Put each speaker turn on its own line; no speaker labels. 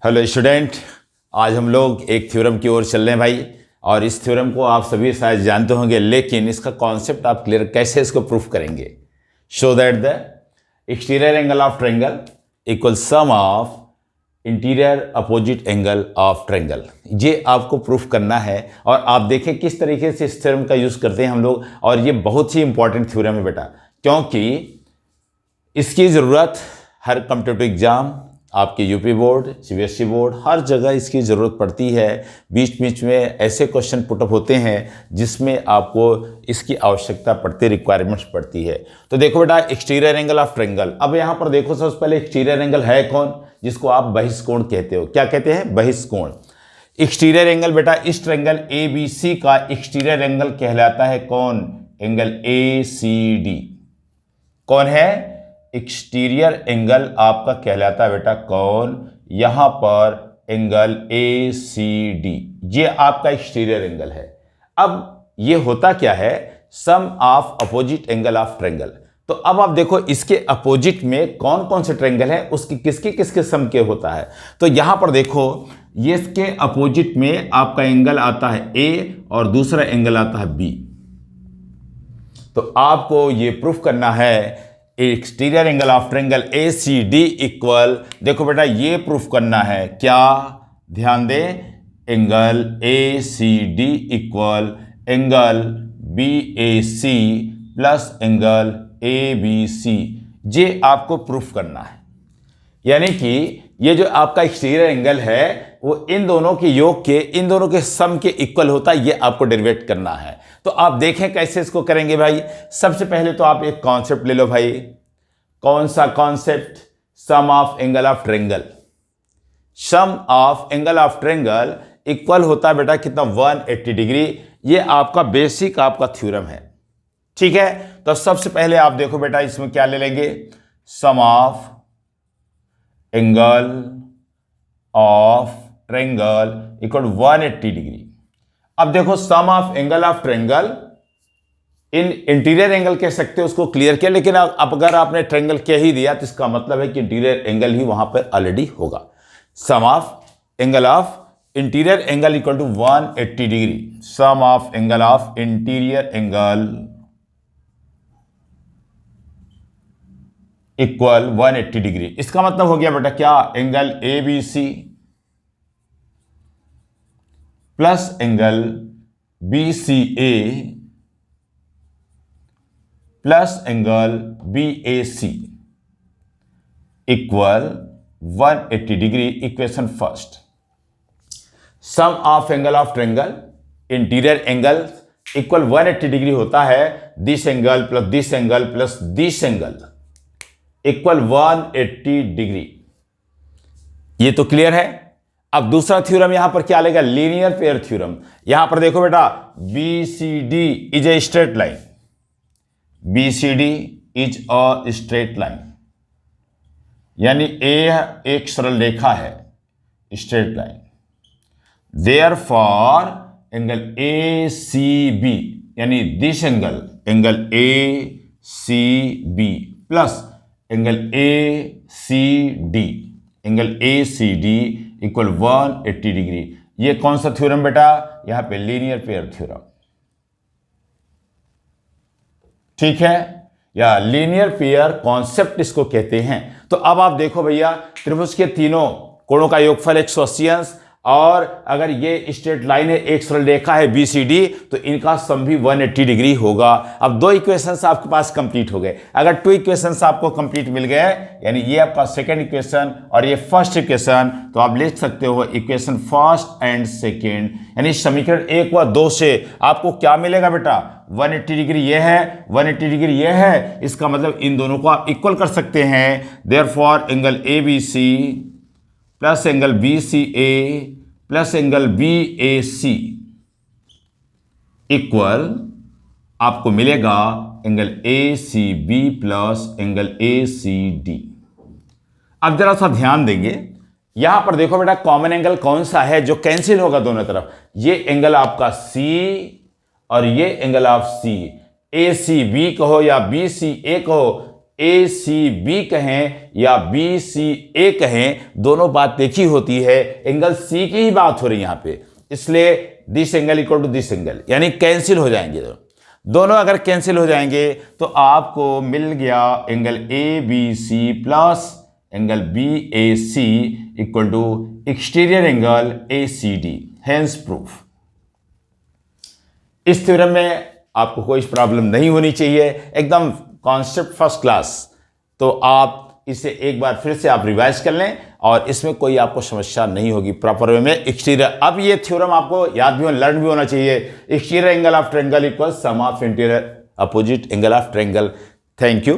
Hello student, आज हम लोग एक थ्योरम की ओर चल रहे हैं भाई। और इस थ्योरम को आप सभी शायद जानते होंगे, लेकिन इसका कॉन्सेप्ट आप क्लियर कैसे इसको प्रूफ करेंगे। Show that the exterior angle of triangle equal some of interior opposite angle of triangle. ये आपको प्रूफ करना है और आप देखें किस तरीके से इस थ्योरम का यूज़ करते हैं हम लोग। और ये बहुत ही इंपॉर्टेंट थ्योरम है बेटा, क्योंकि इसकी ज़रूरत हर कॉम्पिटिटिव एग्जाम, आपके यूपी बोर्ड, सीबीएसई बोर्ड, हर जगह इसकी ज़रूरत पड़ती है। बीच बीच में ऐसे क्वेश्चन पुटअप होते हैं जिसमें आपको इसकी आवश्यकता पड़ती, रिक्वायरमेंट्स पड़ती है। तो देखो बेटा, एक्सटीरियर एंगल ऑफ ट्रायंगल। अब यहाँ पर देखो, सबसे पहले एक्सटीरियर एंगल है कौन, जिसको आप बहिष्कोण कहते हो। क्या कहते हैं? बहिष्कोण। एक्सटीरियर एंगल बेटा, इस ट्रायंगल ABC का एक्सटीरियर एंगल कहलाता है कौन? Angle ACD। कौन है? एक्सटीरियर एंगल आपका कहलाता है बेटा कौन? यहां पर एंगल ACD, ये आपका एक्सटीरियर एंगल है। अब ये होता क्या है? Sum of opposite angle of triangle. तो अब आप देखो, इसके अपोजिट में कौन कौन से ट्रायंगल है, उसकी किसके किसके सम के होता है। तो यहां पर देखो, ये इसके अपोजिट में आपका एंगल आता है A और दूसरा एंगल आता है B। तो आपको ये प्रूफ करना है exterior angle of triangle ACD equal, देखो बेटा ये प्रूफ करना है क्या, ध्यान दें, angle ACD equal angle BAC plus angle ABC। ये आपको प्रूफ करना है। यानी कि ये जो आपका एक्सटीरियर एंगल है वो इन दोनों के योग के, इन दोनों के सम के इक्वल होता है, ये आपको डेरिवेट करना है। तो आप देखें कैसे इसको करेंगे भाई। सबसे पहले तो आप एक कॉन्सेप्ट ले लो भाई। कौन सा concept? Sum of angle of triangle. Sum of angle of triangle equal होता है बेटा कितना? 180 डिग्री। ये आपका बेसिक आपका थ्योरम है, ठीक है। तो सबसे पहले आप देखो बेटा, इसमें क्या ले लेंगे? Sum of angle of triangle equal 180 degree. अब देखो, sum of angle of triangle इन इंटीरियर एंगल कह सकते हो, उसको क्लियर किया। लेकिन अब अगर आपने ट्रायंगल कह ही दिया तो इसका मतलब है कि इंटीरियर एंगल ही वहां पर ऑलरेडी होगा। Sum of angle of interior angle equal to 180 degree. Sum of angle of interior angle equal 180 degree. इसका मतलब हो गया बेटा क्या? Angle ABC plus angle BCA plus angle BAC equal 180 degree. Equation first, sum of angle of triangle interior angle equal 180 degree होता है this angle plus this angle plus this angle equal 180 degree. ये तो clear है। अब दूसरा theorem यहां पर क्या लेगा? Linear pair theorem. यहां पर देखो बेटा, BCD is a straight line. BCD is a straight line, यानी A एक सरल रेखा है, straight line. Therefore angle ACB, यानी this angle, angle ACB plus angle ACD, angle ACD equal 180 degree. ये कौन सा थ्योरम बेटा? यहां पे लीनियर पेयर थ्योरम, ठीक है, या लीनियर पेयर कॉन्सेप्ट इसको कहते हैं। तो अब आप देखो भैया, त्रिभुज के तीनों कोणों का योगफल 180 अंश, और अगर ये स्ट्रेट लाइन है, एक सरल रेखा है BCD, तो इनका सम भी 180 डिग्री होगा। अब दो इक्वेशंस आपके पास कंप्लीट हो गए। अगर 2 इक्वेशंस आपको कंप्लीट मिल गए, यानी ये आपका सेकंड इक्वेशन और ये फर्स्ट इक्वेशन, तो आप लिख सकते हो इक्वेशन फर्स्ट एंड सेकंड, यानी समीकरण 1 व 2 से आपको क्या मिलेगा बेटा? 180 डिग्री ये है, 180 डिग्री ये है। इसका मतलब इन दोनों को आप इक्वल कर सकते हैं। Therefore angle ABC plus angle BCA plus angle BAC equal आपको मिलेगा angle ACB plus angle ACD। अब जरा सा ध्यान देंगे, यहां पर देखो बेटा, कॉमन एंगल कौन सा है जो कैंसिल होगा दोनों तरफ? ये एंगल आपका C और ये एंगल ऑफ C, ACB कहो या BCA कहो, ए सी बी कहें या बी सी ए कहें, दोनों बात एक ही होती है, एंगल सी की ही बात हो रही है यहां पे, इसलिए this angle equal to this angle, यानी कैंसिल हो जाएंगे। दोनों अगर कैंसिल हो जाएंगे तो आपको मिल गया angle A B C plus angle B A C equal to exterior angle A C D, hence proof. इस थ्योरम में आपको कोई प्रॉब्लम नहीं होनी चाहिए, एकदम कॉन्सेप्ट फर्स्ट क्लास। तो आप इसे एक बार फिर से आप रिवाइज कर लें और इसमें कोई आपको समस्या नहीं होगी प्रॉपर वे में। एक्सटीरियर, अब ये थ्योरम आपको याद भी लर्न भी होना चाहिए, exterior angle of triangle equal some of interior opposite angle of triangle. Thank you.